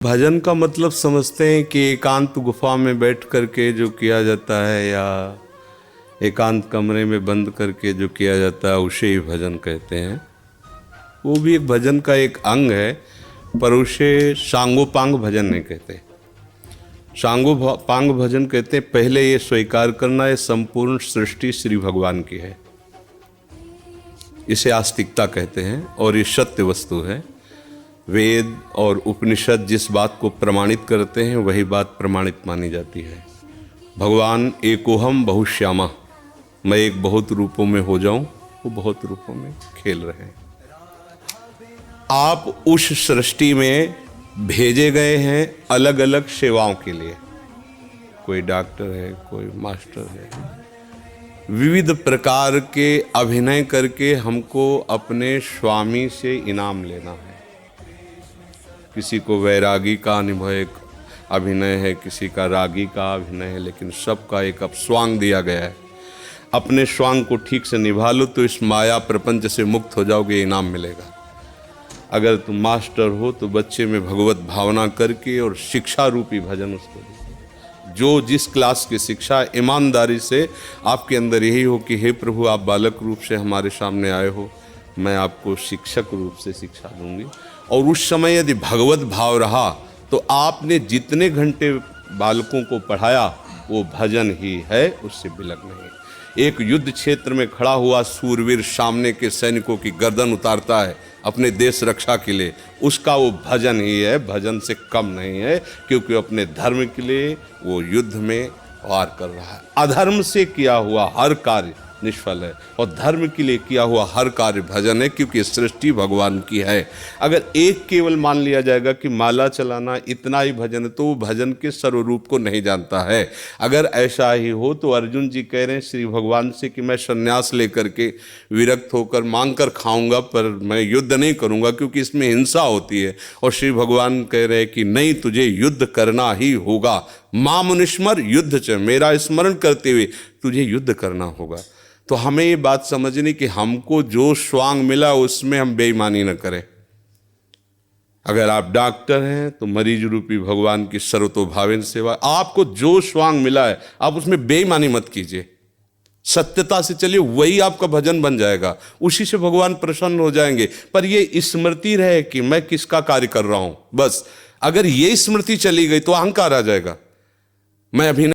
भजन का मतलब समझते हैं कि एकांत गुफा में बैठ करके जो किया जाता है या एकांत कमरे में बंद करके जो किया जाता है उसे ही भजन कहते हैं। वो भी एक भजन का एक अंग है, पर उसे सांगोपांग भजन नहीं कहते। सांगोपांग भजन कहते हैं पहले ये स्वीकार करना है संपूर्ण सृष्टि श्री भगवान की है, इसे आस्तिकता कहते हैं और ये सत्य वस्तु है। वेद और उपनिषद जिस बात को प्रमाणित करते हैं वही बात प्रमाणित मानी जाती है। भगवान एकोहम बहुश्यामा, मैं एक बहुत रूपों में हो जाऊं, वो बहुत रूपों में खेल रहे हैं। आप उस सृष्टि में भेजे गए हैं अलग अलग सेवाओं के लिए। कोई डॉक्टर है, कोई मास्टर है, विविध प्रकार के अभिनय करके हमको अपने स्वामी से इनाम लेना है। किसी को वैरागी का अभिनय है, किसी का रागी का अभिनय है, लेकिन सबका एक अब स्वांग दिया गया है। अपने स्वांग को ठीक से निभा लो तो इस माया प्रपंच से मुक्त हो जाओगे, इनाम मिलेगा। अगर तुम मास्टर हो तो बच्चे में भगवत भावना करके और शिक्षा रूपी भजन उसको दो। जो जिस क्लास की शिक्षा ईमानदारी से आपके अंदर यही हो कि हे प्रभु, आप बालक रूप से हमारे सामने आए हो, मैं आपको शिक्षक रूप से शिक्षा दूंगी। और उस समय यदि भगवत भाव रहा तो आपने जितने घंटे बालकों को पढ़ाया वो भजन ही है, उससे बिलक नहीं। एक युद्ध क्षेत्र में खड़ा हुआ सूरवीर सामने के सैनिकों की गर्दन उतारता है अपने देश रक्षा के लिए, उसका वो भजन ही है, भजन से कम नहीं है, क्योंकि अपने धर्म के लिए वो युद्ध में वार कर रहा है। अधर्म से किया हुआ हर कार्य निष्फल है और धर्म के लिए किया हुआ हर कार्य भजन है, क्योंकि सृष्टि भगवान की है। अगर एक केवल मान लिया जाएगा कि माला चलाना इतना ही भजन है तो वो भजन के सर्वरूप को नहीं जानता है। अगर ऐसा ही हो तो अर्जुन जी कह रहे हैं श्री भगवान से कि मैं संन्यास लेकर के विरक्त होकर मांग कर खाऊंगा, पर मैं युद्ध नहीं करूंगा क्योंकि इसमें हिंसा होती है। और श्री भगवान कह रहे हैं कि नहीं, तुझे युद्ध करना ही होगा। मां मुनिस्मर युद्ध च, मेरा स्मरण करते हुए तुझे युद्ध करना होगा। तो हमें ये बात समझनी कि हमको जो स्वांग मिला उसमें हम बेईमानी न करें। अगर आप डॉक्टर हैं तो मरीज रूपी भगवान की सर्वतोभावेन सेवा, आपको जो स्वांग मिला है आप उसमें बेईमानी मत कीजिए, सत्यता से चलिए, वही आपका भजन बन जाएगा, उसी से भगवान प्रसन्न हो जाएंगे। पर ये स्मृति रहे कि मैं किसका कार्य कर रहा हूं, बस अगर ये स्मृति चली गई तो अहंकार आ जाएगा। मैं अभी